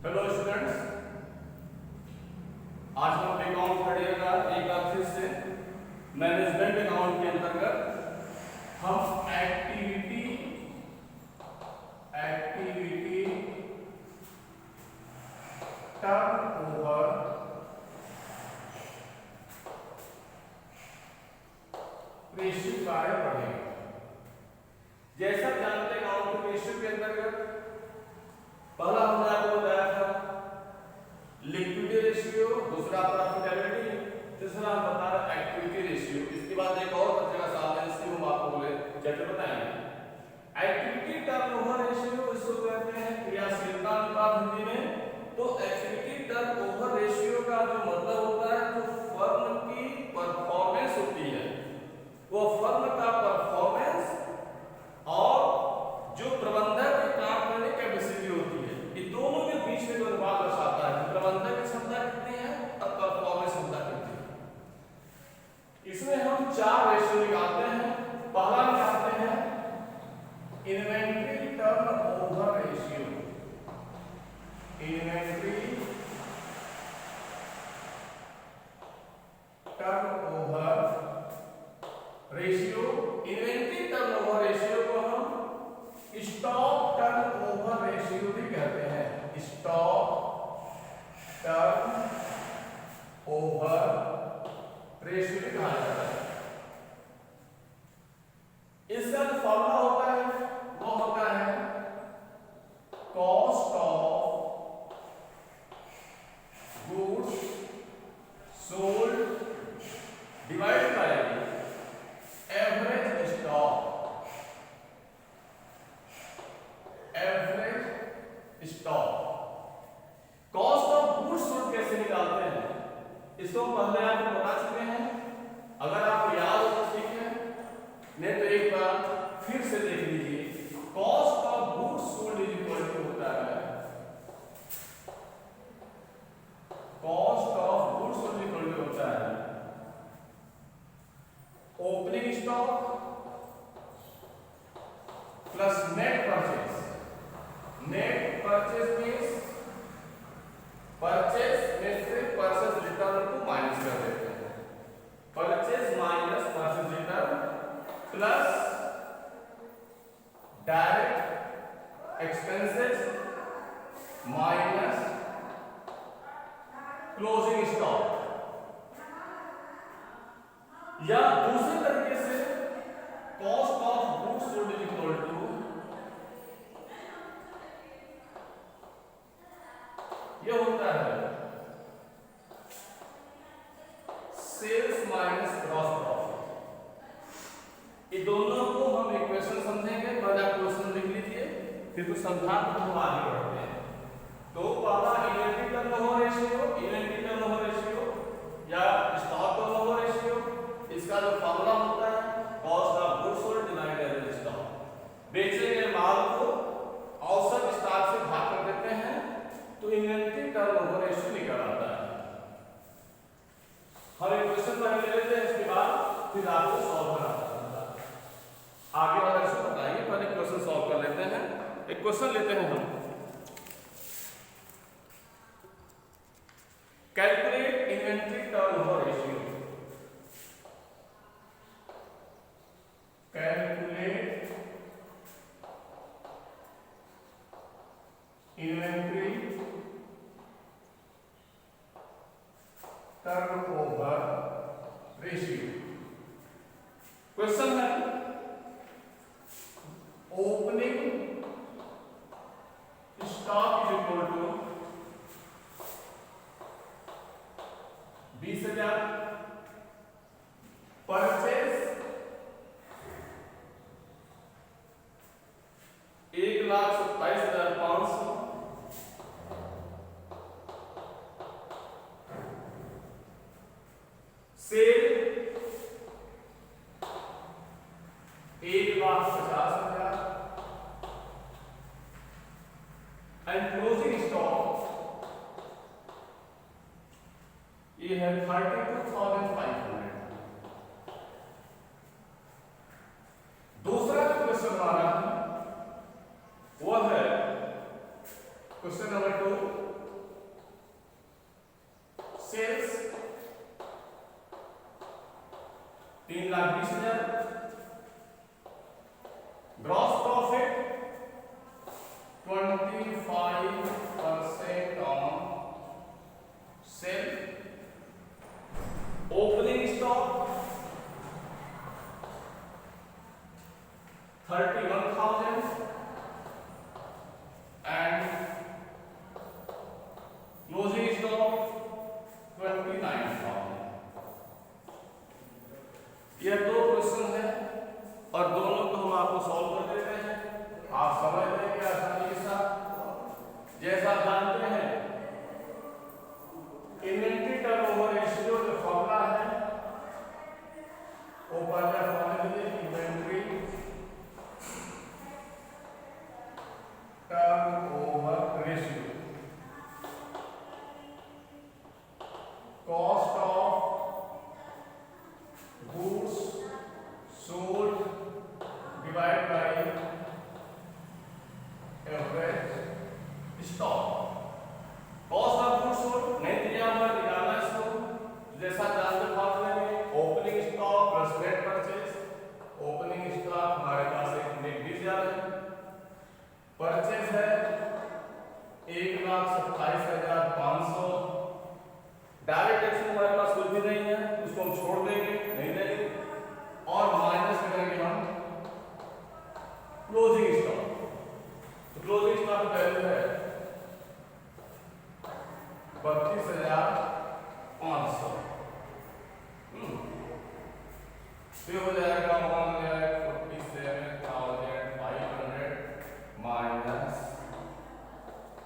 Hello students, आज हम account पढ़िएगा एक बार फिर से। मैनेजमेंट अकाउंट के अंतर्गत हम एक्टिविटी टर्नओवर रेशियो के बारे में पढ़ेंगे। जैसा जानते हैं अकाउंट रेशियो के अंतर्गत पहला हमने आपको बताया था लिक्विडिटी रेशियो, दूसरा प्रॉफिटेबिलिटी, तीसरा हम बता रहे एक्टिविटी रेशियो। इसके बाद एक और बचेगा साल इसकी हम आपको बोले चैप्टर बताएंगे। एक्टिविटी टर्नओवर रेशियो इसको कहते हैं क्रियाशीलता अनुपात हिंदी में। तो एक्टिविटी टर्नओवर रेशियो का जो मतलब होता है जो फर्म की परफॉर्मेंस होती है, वो फर्म का परफॉर्मेंस और जो प्रबंधक की काम करने की कैपेसिटी होती है, ये दोनों के बीच में जो अनुपात दर्शाता है प्रबंधक की क्षमता कितनी है और परफॉर्मेंस क्षमता कितनी है। इसमें हम चार रेशियो निकालते हैं। पहला निकालते हैं inventory turnover ratio. Inventory turnover ratio, inventory turnover ratio को हम स्टॉक टर्नओवर रेशियो भी कहते हैं। स्टॉक टर्नओवर रेशियो भी कहा जाता है। इसका जो फॉर्मूला होता है वो होता है cost of goods sold divide by average stock. Average stock. Cost of goods sold कैसे निकालते हैं इसको पहले आपको बता चुके हैं। अगर आपको याद हो तो ठीक है, नहीं तो एक बार फिर से देख लीजिए। Cost of goods sold is equal to होता है cost of goods sold equal to होता है opening stock plus net purchase. Net purchase means purchase में से परचेज रिटर्न को माइनस कर देते हैं। Purchase minus purchase return plus direct expenses minus closing stock. या दूसरे तरीके से cost of goods sold is equal to ये होता है सेल्स माइनस ग्रॉस प्रॉफिट। ये दोनों को हम इक्वेशन समझेंगे। पहले आप क्वेश्चन लिख लीजिए, फिर कुछ समझा तो हम आगे बढ़ते हैं। तो पहला inventory turnover ratio, inventory turnover ratio या स्टॉक टर्नओवर रेशियो, इसका जो फॉर्मूला होता है cost of goods sold divided average stock. बेचे गए माल को औसत स्टॉक से भाग कर देते हैं तो इन्वेंट्री टर्नओवर रेशियो निकल आता है। हम एक क्वेश्चन पहले ले लेते हैं, इसके बाद फिर आपको सॉल्व कराता हूं। आगे वाला क्वेश्चन बताइए, पहले क्वेश्चन सॉल्व कर लेते हैं। एक क्वेश्चन लेते हैं हम। Calculate inventory turnover ratio. Calculate inventory turnover ratio. Question है opening stock is equal to 20,000, purchase 1,27,500, sale 1,50,000 and closing stock ये है 32,500। दूसरा क्वेश्चन हमारा वो है question number 2 3,20,000। Gross profit 25% on sale. Opening stock 31,000 and closing stock 29,000। ये दो question है और दोनों को हम आपको सॉल्व कर देते हैं, आप समझ लेंगे आसानी के साथ। जैसा जानते हैं इन्वेंट्री टर्नओवर रेशियो जो फॉर्मूला है ऊपर का formula inventory turnover ratio cost of goods sold divide by average stock. Cost of goods sold नहीं दिया हुआ, निकालना इसको। जैसा जानते फॉर्मूले में opening stock plus net purchase. Opening stock हमारे पास एक नेट 20,000 है, परचेज है 1,27,500। डायरेक्ट टैक्स हमारे पास कुछ भी नहीं है, उसको हम छोड़ देंगे, नहीं देंगे, और माइनस करेंगे हम क्लोजिंग स्टॉक। तो क्लोजिंग स्टॉक की वैल्यू है 32,500। तो हो जाएगा 47,500 माइनस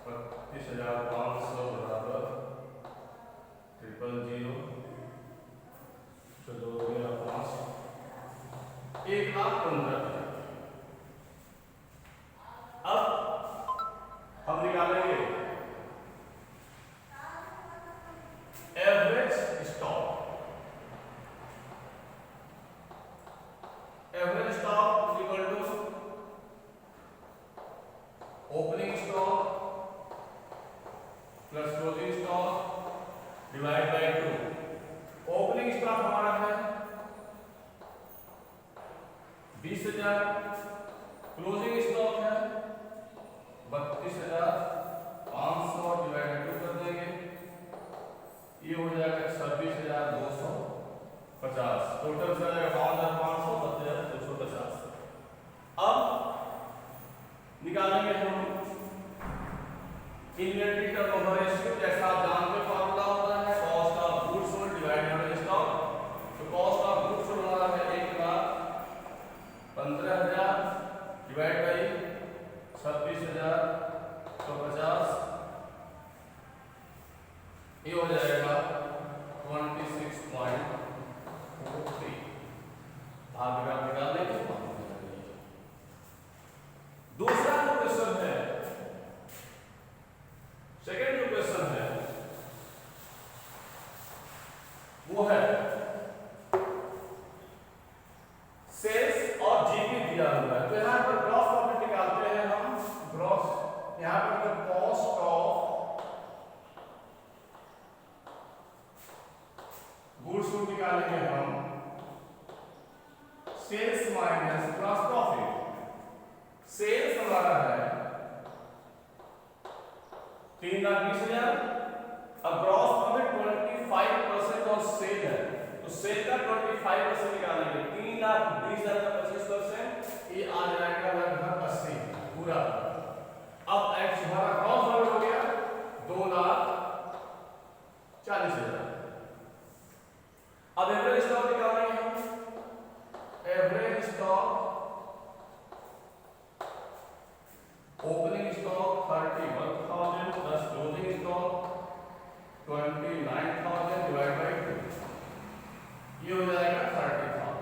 32,500 बराबर 000। चलो 1,15,000। अब हम निकालेंगे average stock. Average stock equal to opening stock plus closing stock divide by 2। Opening stock हमारा है 20,000, क्लोजिंग स्टॉक है 32,500 डिवाइड बाय 2 कर देंगे, ये हो जाएगा 26,250। टोटल से आएगा 5,500 32,250। अब निकालेंगे हम इन्वेंट्री टर्नओवर रेशियो। जैसा आप जानते फॉर्मूला होता है cost of goods sold divide by stock. तो कॉस्ट ऑफ गुड्स सोल्ड हमारा है 1,15,000 डिवाइड बाय 26,250, ये हो जाएगा 26.43। भाग निकालने के बाद दूसरा जो क्वेश्चन है, सेकेंड जो क्वेश्चन है वो है सेल्स और जीपी दिया हुआ है। तो यहां पर ग्रॉस प्रॉफिट निकालते हैं हम। ग्रॉस यहां पर जो कॉस्ट ऑफ गुड्स को निकालेंगे हम sales minus gross profit. Sales हमारा है 3,20,000। अब ग्रॉस प्रॉफिट 25% ऑफ सेल है, तो सेल का 25% निकालेंगे। 3,20,000 का 25%, ये आ जाएगा लगभग 80 पूरा। अब एक्स हमारा ग्रॉस प्रॉफिट हो गया 2,40,000। अब एवरेज स्टॉक निकालेंगे हम। Average stock opening stock 31,000 plus closing stock 29,000 divide by 2, ये हो जाएगा 30,000।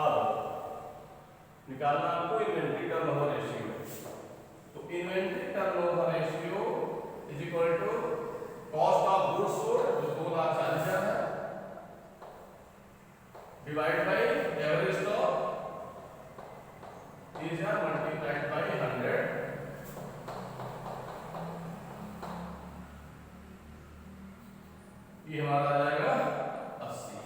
अब निकालना आपको इन्वेंट्री टर्नओवर रेशियो। तो inventory turnover ratio is equal to cost of goods sold जो 2,40,000 है divide by average stock is multiplied by 100। ये हमारा आ जाएगा 80%।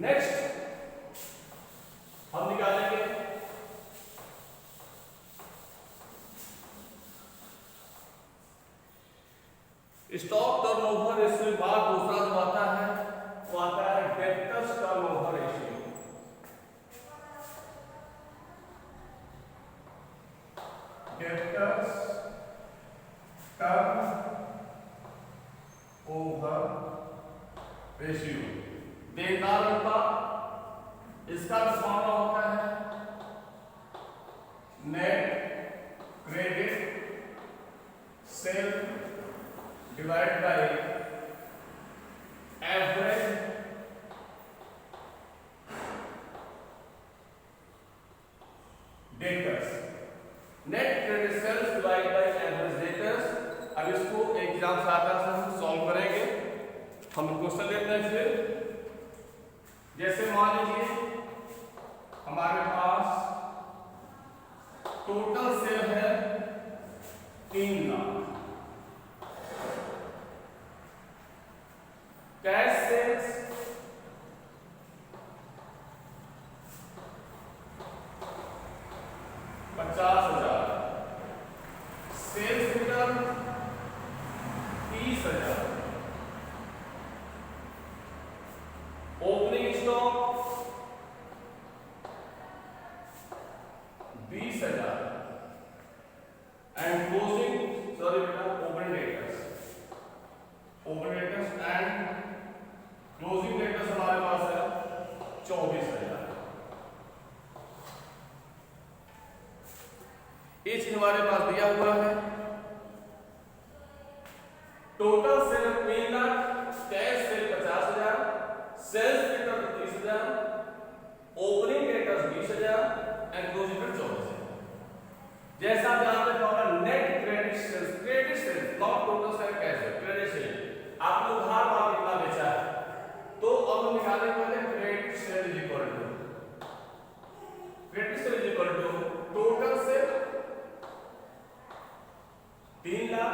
नेक्स्ट हम निकालेंगे स्टॉक टर्नओवर रेशियो के बाद दूसरा जो आता है वो आता है debtors turnover ratio. Debtors turnover ratio देनदार अनुपात, इसका फॉर्मूला होता है net credit sale divide by average debtors. Net credit sales divide by average debtors. अब इसको एग्जाम से आता है, हम सॉल्व करेंगे। हम क्वेश्चन लेते हैं फिर। जैसे मान लीजिए हमारे पास टोटल सेल है 3 lakh, cash sales 50,000, sales return 30,000, opening stock 20,000 and closing open debtors and closing debtors हमारे पास है 24,000। ये चीज हमारे पास दिया हुआ है। Total sale 3 lakh, cash sale 50,000, sales return 30,000, opening debtors 20,000 and closing debtors 24,000। जैसा आप जानते हैं net credit sales, not total sale cash sale, credit sale आपने उधार माल कितना बेचा है, तो अब हम निकालेंगे पहले credit sale is equal to total sale 3 lakh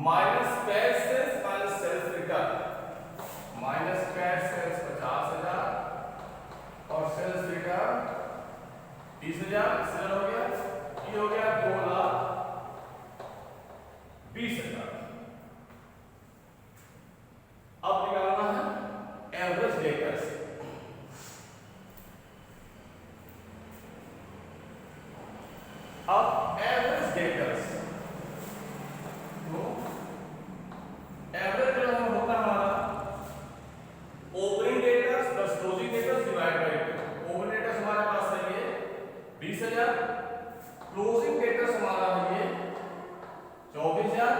minus cash sales minus sales return, minus cash sales 50,000 और सेल्स रिटर्न 30,000। सेल हो गया, ये हो गया 2,20,000। अब निकालना है एवरेज डेटर्स। अब एवरेज डेटर्स, तो एवरेज जो होता है हमारा opening debtors plus closing debtors divide by open debtors हमारे पास है ये 20,000, क्लोजिंग डेटर्स हमारा है ये 24,000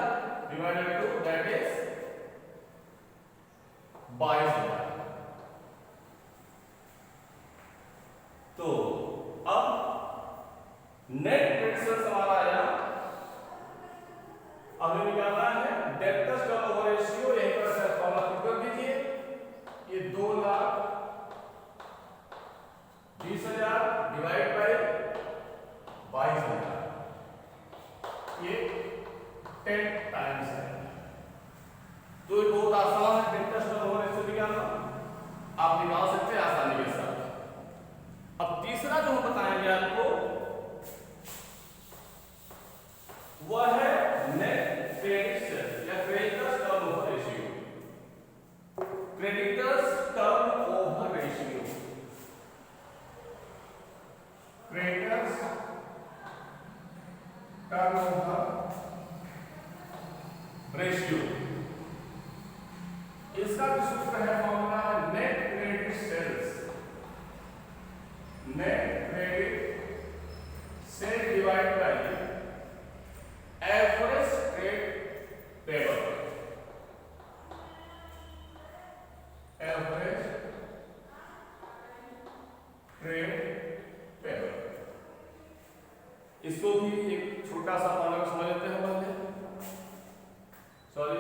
डिवाइडेड बाय 2 दैट इज 22,000। तो अब नेट क्रेडिट सेल्स हमारा आया। अब हमें निकालना है डेब्टर्स टर्नओवर रेशियो। यहीं पर से फॉर्मूला पुट कर दीजिए। ये 2,20,000 डिवाइड बाय 22,000, ये 10 टाइम्स है। तो ये बहुत आसान है डेब्टर्स टर्नओवर रेशियो निकालना, आप निकाल सकते हैं आसानी के साथ। अब तीसरा जो हम बताएंगे आपको वह है नेट क्रेडिट सेल्स या creditors turnover ratio. Creditors turnover ratio, creditors turnover ratio, इसका जो सूत्र है formula net credit sales, net credit sale divide by average trade payable, average trade payable. इसको भी एक छोटा सा फॉर्मूला समझ लेते हैं पहले। सॉरी,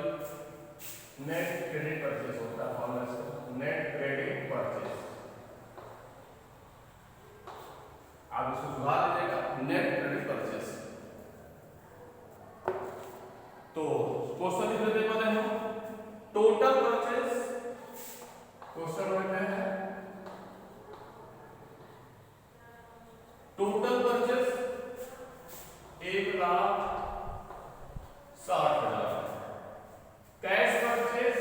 नेट क्रेडिट परचेज होता है फॉर्मूला, नेट क्रेडिट तो क्वेश्चन लिख देते हैं हम टोटल परचेज। क्वेश्चन लिखते हैं total purchase 1,60,000। Cash purchase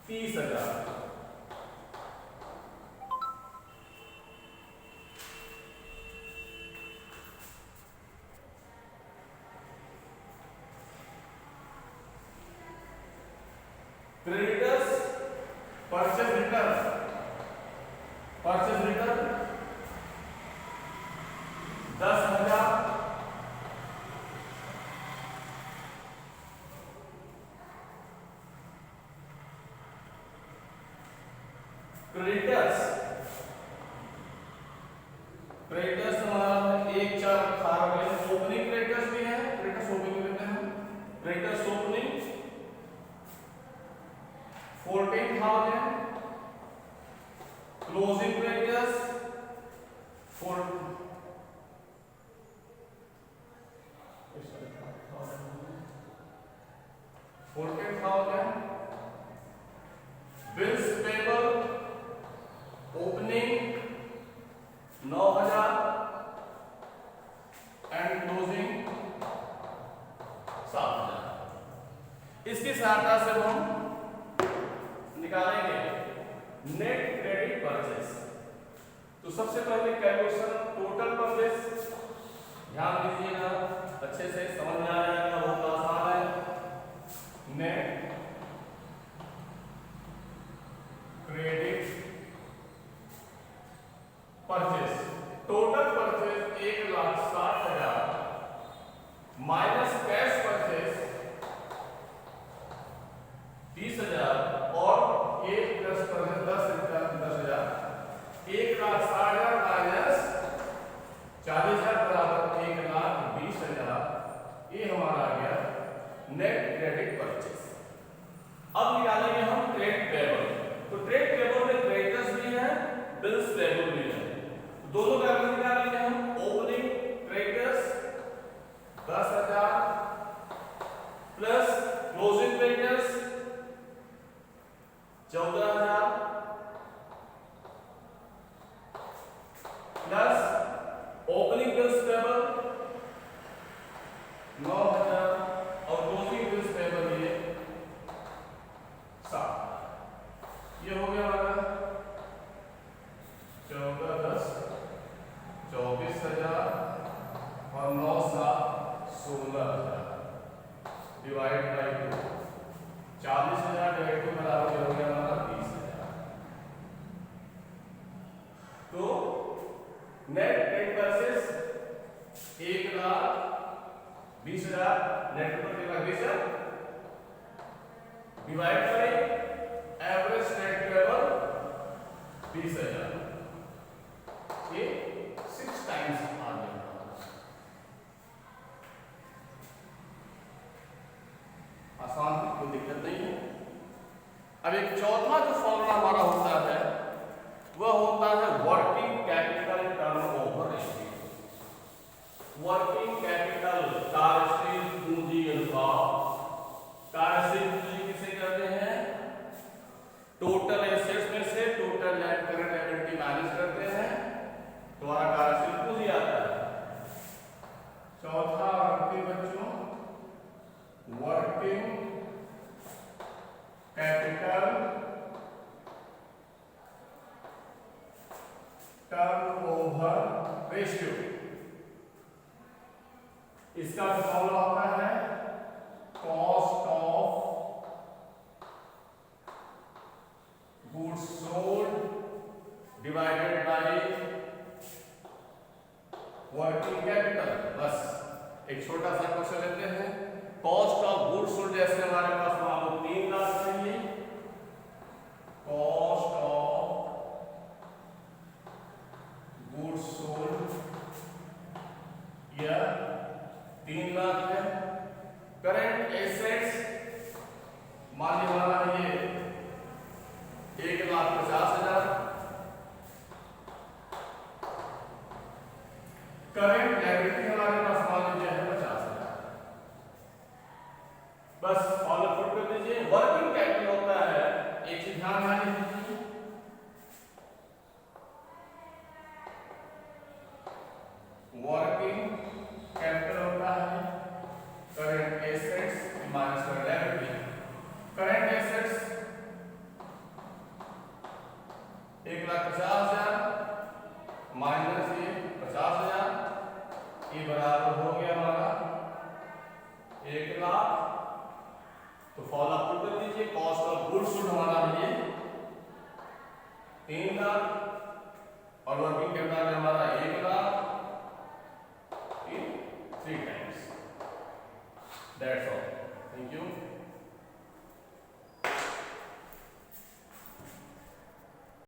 30,000। Creditors purchase return 10,000। Creditors हमारा 1,4,18 ओपनिंग क्रेडिटर्स भी है। क्रेडिटर्स ओपनिंग लेते हैं हम। Creditors opening 14,000। Closing creditors 14,000। Bills payable opening 9,000 and closing 7,000। इसकी सहायता से हम निकालेंगे नेट क्रेडिट परचेज। तो सबसे पहले कैलकुलेशन टोटल परचेज ध्यान दीजिएगा, अच्छे से समझ में आ जाएगा, बहुत आसान है। Net credit purchase total purchase 1,60,000 minus cash purchase 30,000 और 10,000 1,60,000 माइनस 40,000 बराबर 1,20,000। ये हमारा आ गया नेट क्रेडिट परचेज। अब निकालेंगे हम ट्रेड पेबल। तो ट्रेड पेबल में क्रेडिटर्स भी है, बिल्स पेबल भी है। दोनों का एवरेज निकालेंगे हम। Opening creditors 10,000 plus closing creditors 14,000 plus opening bills payable 9,000 और क्लोजिंग बिल्स पेबल ये 7। ये हो गया हमारा 14, 10, 24,000 और 9, 7, 16,000 डिवाइड बाई 2। 40,000 डिवाइड 2 बराबर हो गया हमारा 20,000। तो net credit purchase 1,20,000 net credit 1,20,000 divide by average trade payable 20,000। ये 6 टाइम्स आ गया। आसान है, कोई दिक्कत नहीं है। अब एक चौथा जो फॉर्मूला हमारा होता है वह होता है working capital turnover ratio. Working capital कार्यशील पूंजी अनुपात। कार्यशील पूंजी किसे कहते हैं? टोटल एसेट्स में से total net current ability minus करते हैं तो हमारा कार्यशील पूंजी आता है। चौथा अंतिम बच्चों वर्किंग कैपिटल टर्नओवर रेशियो। इसका फॉर्मूला होता है cost of goods sold divided by working capital. बस एक छोटा सा क्वेश्चन लेते हैं। कॉस्ट ऑफ गुड्स सोल्ड जैसे हमारे पास मान लो 3 लाख चाहिए। कॉस्ट ऑफ गुड्स सोल्ड या 3 लाख है। करंट एसेट्स मान लीजिए हमारा ये 1,50,000। करंट लायबिलिटी हमारे पास मान लीजिए है 50,000। बस फॉलो पुट कर दीजिए। वर्किंग कैपिटल होता है, एक चीज ध्यान दीजिए, वर्किंग कैपिटल होता है current assets minus current liability. Current assets 1,50,000 minus ये 50,000, ये बराबर हो गया हमारा 1,00,000। तो फॉलो अप कर दीजिए, कॉस्ट ऑफ गुड्स सोल्ड हमारा ये 3,00,000 और वर्किंग कैपिटल में हमारा 1,00,000 in 3 times. That's all. Thank you.